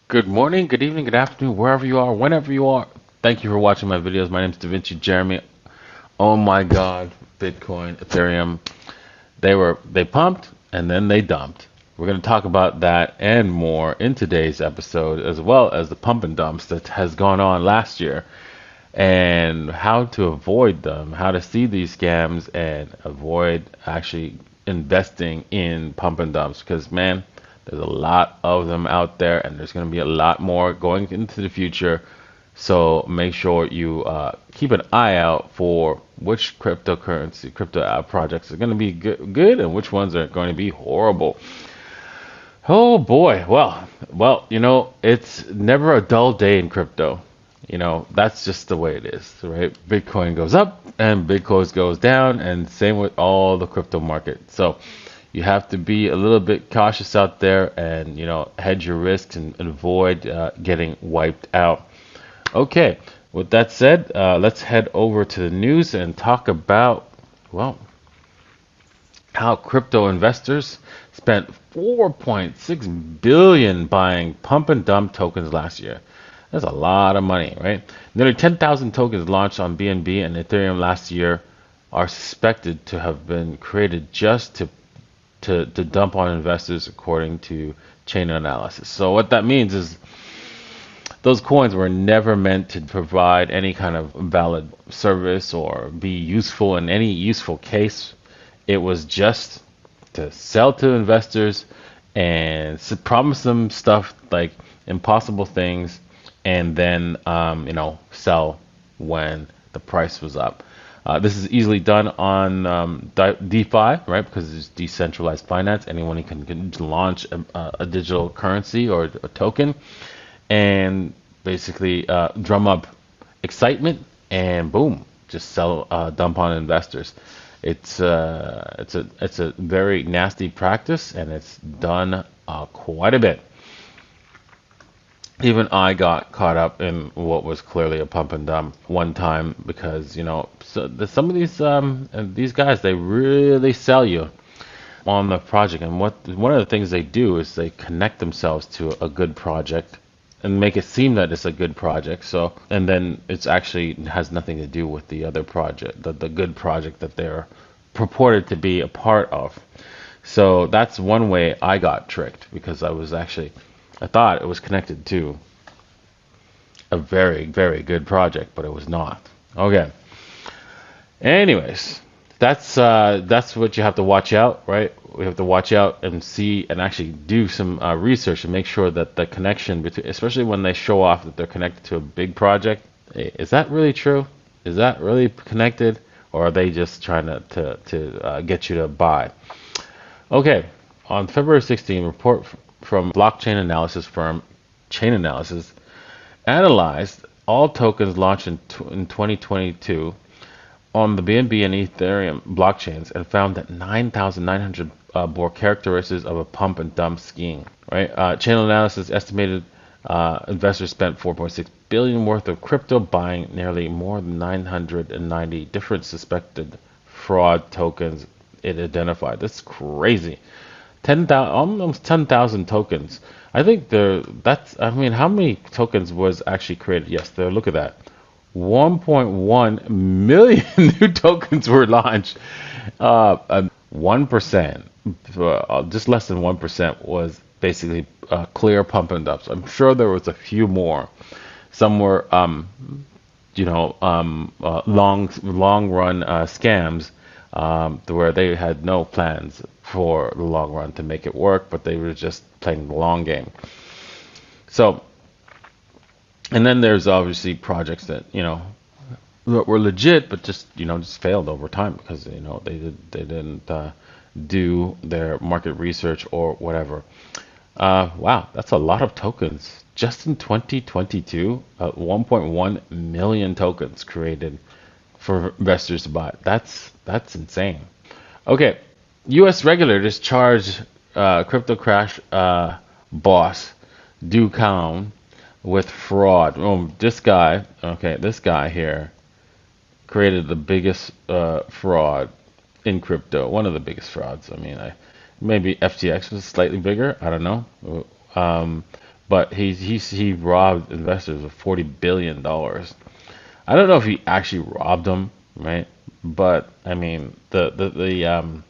Good morning, good evening, good afternoon, wherever you are, whenever you are. Thank you for watching my videos. My name is DaVinci Jeremy. Oh my God, Bitcoin, Ethereum, they pumped and then they dumped. We're going to talk about that and more in today's episode, as well as the pump and dumps that has gone on last year and how to avoid them, how to see these scams and avoid actually investing in pump and dumps. Because, man, there's a lot of them out there, and there's going to be a lot more going into the future. So make sure you keep an eye out for which crypto projects are going to be good and which ones are going to be horrible. Oh boy, it's never a dull day in crypto. That's just the way it is, right? Bitcoin goes up and Bitcoin goes down, and same with all the crypto market. So you have to be a little bit cautious out there and, hedge your risks and avoid getting wiped out. Okay, with that said, let's head over to the news and talk about, well, how crypto investors spent 4.6 billion buying pump and dump tokens last year. That's a lot of money, right? Nearly 10,000 tokens launched on BNB and Ethereum last year are suspected to have been created just to dump on investors, according to chain analysis. So what that means is those coins were never meant to provide any kind of valid service or be useful in any useful case. It was just to sell to investors and promise them stuff like impossible things, and then sell when the price was up. This is easily done on DeFi, right? Because it's decentralized finance. Anyone can launch a digital currency or a token, and basically drum up excitement, and boom, just sell, dump on investors. It's a very nasty practice, and it's done quite a bit. Even I got caught up in what was clearly a pump and dump one time, because some of these guys, they really sell you on the project. And one of the things they do is they connect themselves to a good project and make it seem that it's a good project. So, and then it's actually has nothing to do with the other project, the good project that they're purported to be a part of. So that's one way I got tricked, because I thought it was connected to a very, very good project, but it was not. Okay. Anyways, that's what you have to watch out, right? We have to watch out and see and actually do some research and make sure that the connection between, especially when they show off that they're connected to a big project, is that really true? Is that really connected, or are they just trying to get you to buy? Okay, on February 16, report from blockchain analysis firm Chain Analysis analyzed all tokens launched in 2022 on the BNB and Ethereum blockchains, and found that 9,900 bore characteristics of a pump and dump scheme. Right? Chain Analysis estimated investors spent 4.6 billion worth of crypto buying nearly more than 990 different suspected fraud tokens it identified. That's crazy. 10,000, almost 10,000 tokens. I think I mean, how many tokens was actually created? Yes, there, look at that. 1.1 million new tokens were launched. 1%, just less than 1% was basically clear pump and dumps. I'm sure there was a few more. Some were, long run scams, where they had no plans for the long run to make it work, but they were just playing the long game. So, and then there's obviously projects that were legit, but just failed over time, because they didn't do their market research or whatever. Wow, that's a lot of tokens just in 2022. 1.1 million tokens created for investors to buy. That's insane. Okay, U.S. regulators charged crypto crash boss Do Kwon with fraud. Oh, this guy here created the biggest fraud in crypto. One of the biggest frauds. I mean, maybe FTX was slightly bigger. I don't know. but he robbed investors of $40 billion. I don't know if he actually robbed them, right? But I mean, the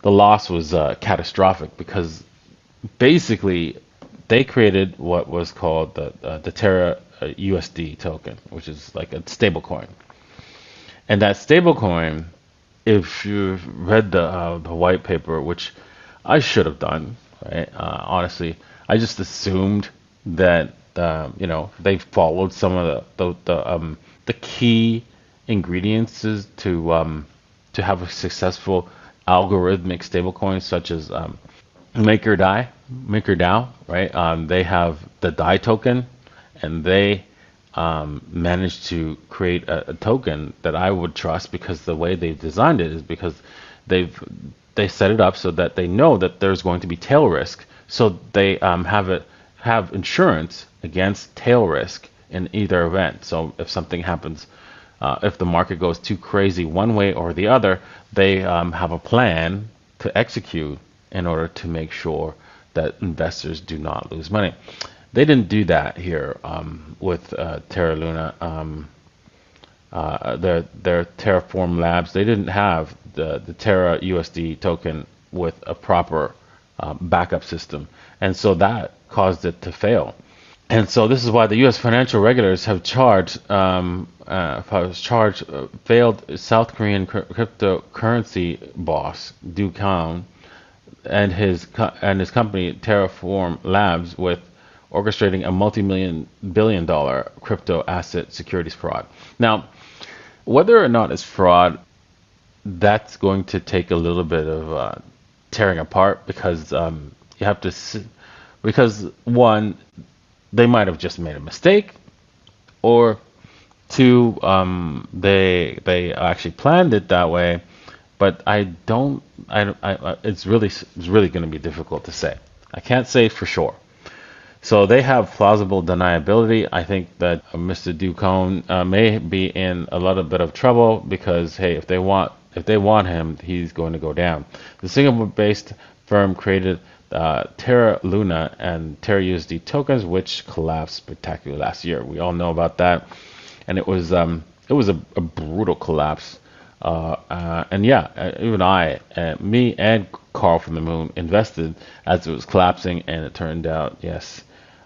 loss was catastrophic because basically they created what was called the Terra USD token, which is like a stable coin. And that stable coin, if you've read the white paper, which I should have done, right? Honestly, I just assumed that they followed some of the key ingredients to have a successful algorithmic stablecoin, such as MakerDAO, right? They have the DAI token, and they managed to create a token that I would trust because the way they've designed it is because they've they set it up so that they know that there's going to be tail risk, so they have insurance against tail risk in either event. So if something happens, if the market goes too crazy one way or the other, they have a plan to execute in order to make sure that investors do not lose money. They didn't do that here with Terra Luna. Their Terraform Labs, they didn't have the Terra USD token with a proper backup system, and so that caused it to fail. And so this is why the U.S. financial regulators have charged failed South Korean cryptocurrency boss Do Kwon and his company Terraform Labs with orchestrating a multi-billion-dollar crypto asset securities fraud. Now, whether or not it's fraud, that's going to take a little bit of tearing apart because you have to because one, they might have just made a mistake, or two, they actually planned it that way. But I don't. It's really going to be difficult to say. I can't say for sure. So they have plausible deniability. I think that Mr. Do Kwon may be in a little bit of trouble because hey, if they want him, he's going to go down. The Singapore-based firm created Terra Luna and Terra USD tokens, which collapsed spectacularly last year. We all know about that, and it was a brutal collapse. And yeah, even me and Carl from the Moon invested as it was collapsing, and it turned out, yes,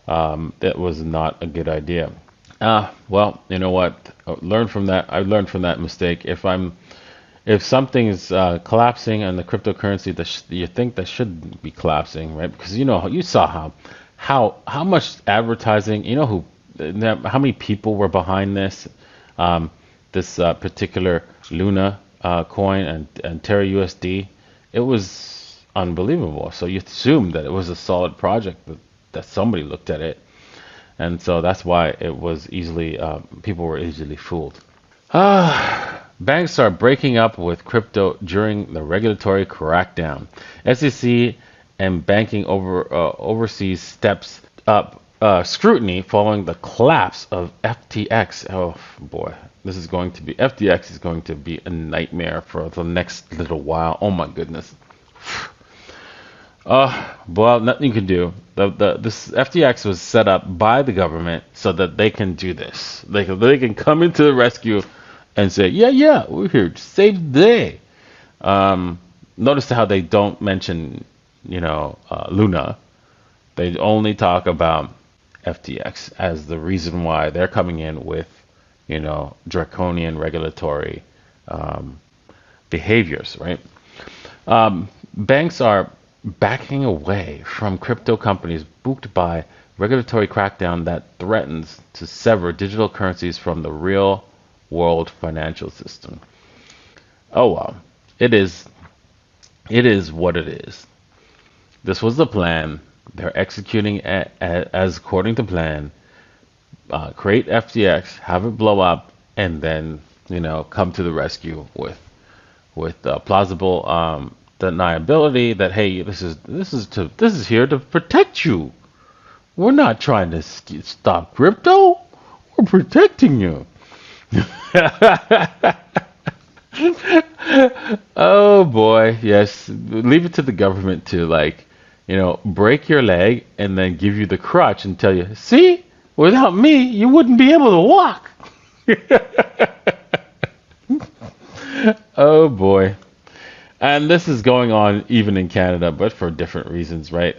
that was not a good idea. Well, you know what? Learn from that. I learned from that mistake. If something is collapsing on the cryptocurrency that you think that should be collapsing, right? Because you saw how much advertising, how many people were behind this. This particular Luna coin and Terra USD, it was unbelievable. So you assume that it was a solid project, that somebody looked at it, and so that's why it was people were easily fooled. Banks are breaking up with crypto during the regulatory crackdown. SEC and banking overseas steps up scrutiny following the collapse of FTX. Oh boy, FTX is going to be a nightmare for the next little while. Oh my goodness. Well, nothing you can do. This FTX was set up by the government so that they can do this. They can come into the rescue and say, yeah, we're here to save the day. Notice how they don't mention, Luna. They only talk about FTX as the reason why they're coming in with, draconian regulatory behaviors, right? Banks are backing away from crypto companies spooked by regulatory crackdown that threatens to sever digital currencies from the real world financial system. Oh well, it is what it is. This was the plan. They're executing as according to plan. Create FTX, have it blow up, and then come to the rescue with plausible deniability that hey, this is here to protect you. We're not trying to stop crypto. We're protecting you. Oh boy, yes. Leave it to the government to break your leg and then give you the crutch and tell you, see, without me, you wouldn't be able to walk. Oh boy. And this is going on even in Canada, but for different reasons, right?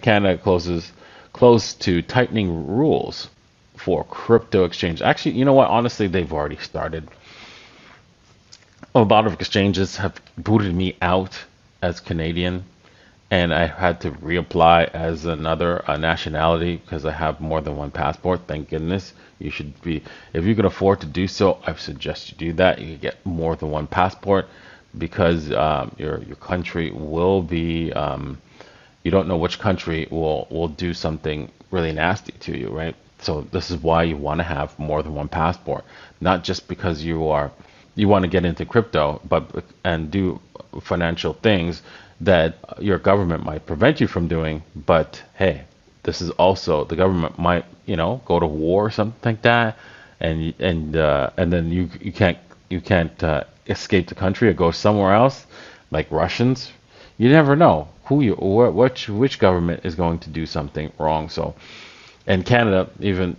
Canada close to tightening rules for crypto exchange. Actually, you know what? Honestly, they've already started. A lot of exchanges have booted me out as Canadian, and I had to reapply as another nationality because I have more than one passport. Thank goodness. You should be, if you can afford to do so, I suggest you do that. You can get more than one passport because your country will be, you don't know which country will do something really nasty to you, right? So this is why you want to have more than one passport, not just because you want to get into crypto, but and do financial things that your government might prevent you from doing. But hey, this is also the government might go to war or something like that, and then you can't escape the country or go somewhere else, like Russians. You never know which government is going to do something wrong. So, and Canada even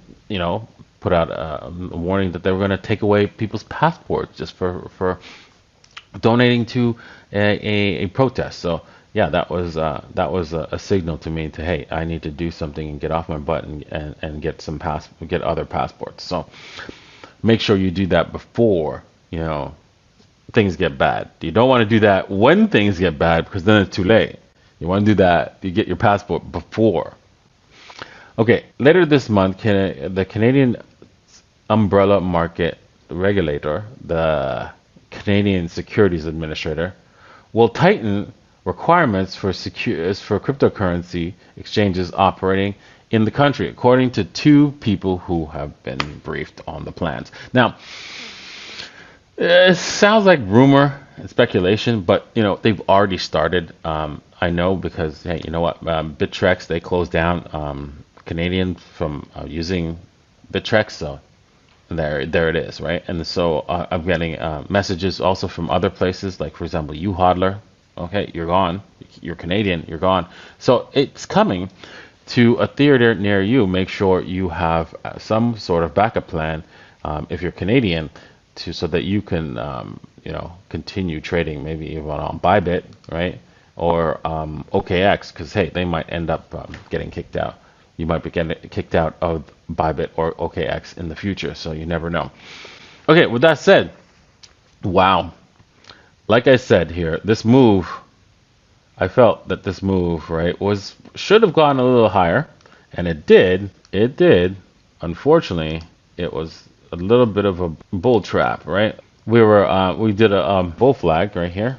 put out a warning that they were going to take away people's passports just for donating to a protest. So yeah, that was a signal to me to, hey, I need to do something and get off my butt and get other passports. So make sure you do that before things get bad. You don't want to do that when things get bad because then it's too late. You want to do that, you get your passport before. Okay, later this month, the Canadian Umbrella Market Regulator, the Canadian Securities Administrator, will tighten requirements for cryptocurrency exchanges operating in the country, according to two people who have been briefed on the plans. Now, it sounds like rumor and speculation, but they've already started. I know because, hey, you know what? Bittrex, they closed down Canadian from using Bittrex, so there it is, right? And so I'm getting messages also from other places, like for example, you hodler, okay, you're gone. You're Canadian, you're gone. So it's coming to a theater near you. Make sure you have some sort of backup plan if you're Canadian, so that you can continue trading, maybe even on Bybit, right? Or OKX, because hey, they might end up getting kicked out. You might be getting kicked out of Bybit or OKX in the future, so you never know. Okay, with that said, wow. Like I said here, this move, I felt that this move, right, should have gone a little higher, and it did. It did. Unfortunately, it was a little bit of a bull trap, right? We did a bull flag right here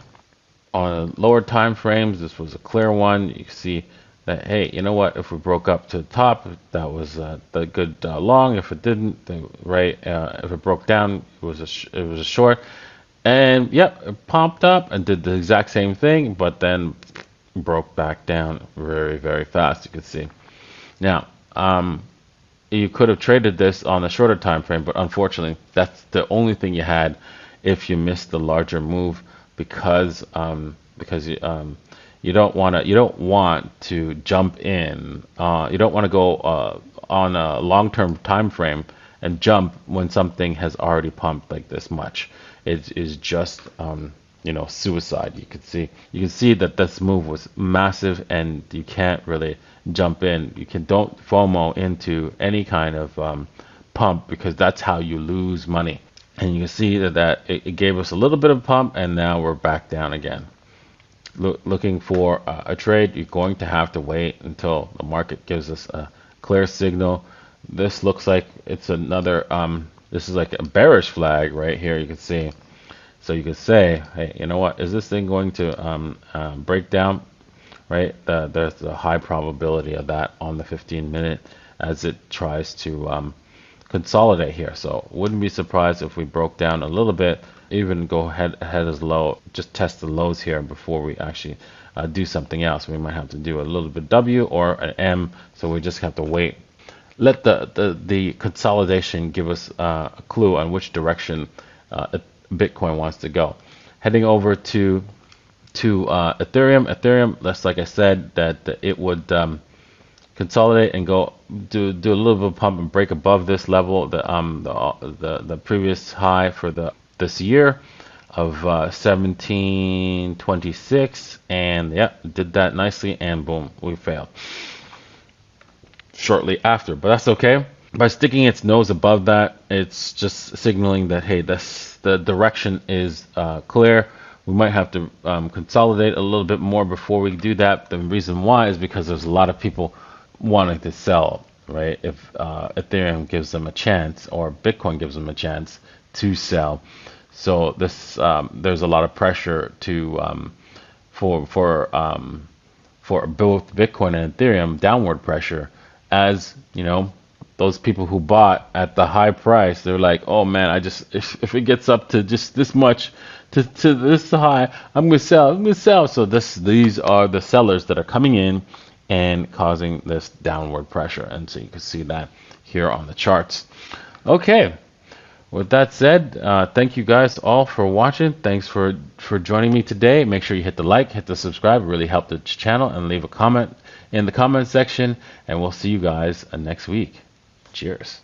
on lower time frames. This was a clear one. You can see that, hey, you know what? If we broke up to the top, that was the good long. If it didn't, right? If it broke down, it was a short. And yep, it pumped up and did the exact same thing, but then broke back down very, very fast. You can see. Now, you could have traded this on a shorter time frame, but unfortunately, that's the only thing you had if you missed the larger move, because you don't want to jump in. You don't want to go on a long-term time frame and jump when something has already pumped like this much. It is just suicide. You can see that this move was massive, and you can't really jump in. Don't FOMO into any kind of pump, because that's how you lose money. And you can see that it gave us a little bit of pump, and now we're back down again. Looking for a trade, you're going to have to wait until the market gives us a clear signal. This looks like it's another, this is like a bearish flag right here, you can see. So you could say, hey, you know what, is this thing going to break down, right? There's a high probability of that on the 15-minute as it tries to consolidate here. So wouldn't be surprised if we broke down a little bit, even go ahead as low, just test the lows here before we actually do something else. We might have to do a little bit W or an M, so we just have to wait. Let the consolidation give us a clue on which direction Bitcoin wants to go. Heading over to to Ethereum. Ethereum, that's like I said, that it would consolidate and go do a little bit of pump and break above this level, the previous high for this year of 1726, and yeah, did that nicely, and boom, we failed shortly after, but that's okay. By sticking its nose above that, it's just signaling that, hey, the direction is clear. We might have to consolidate a little bit more before we do that. The reason why is because there's a lot of people wanting to sell, right? If Ethereum gives them a chance, or Bitcoin gives them a chance to sell. So this there's a lot of pressure to for both Bitcoin and Ethereum, downward pressure, as you know, those people who bought at the high price, they're like, oh man, if it gets up to just this much, to this high, I'm gonna sell. So these are the sellers that are coming in and causing this downward pressure, and so you can see that here on the charts. Okay, with that said, thank you guys all for watching. Thanks for joining me today. Make sure you hit the like, hit the subscribe. It really helped the channel, and leave a comment in the comment section, and we'll see you guys next week. Cheers.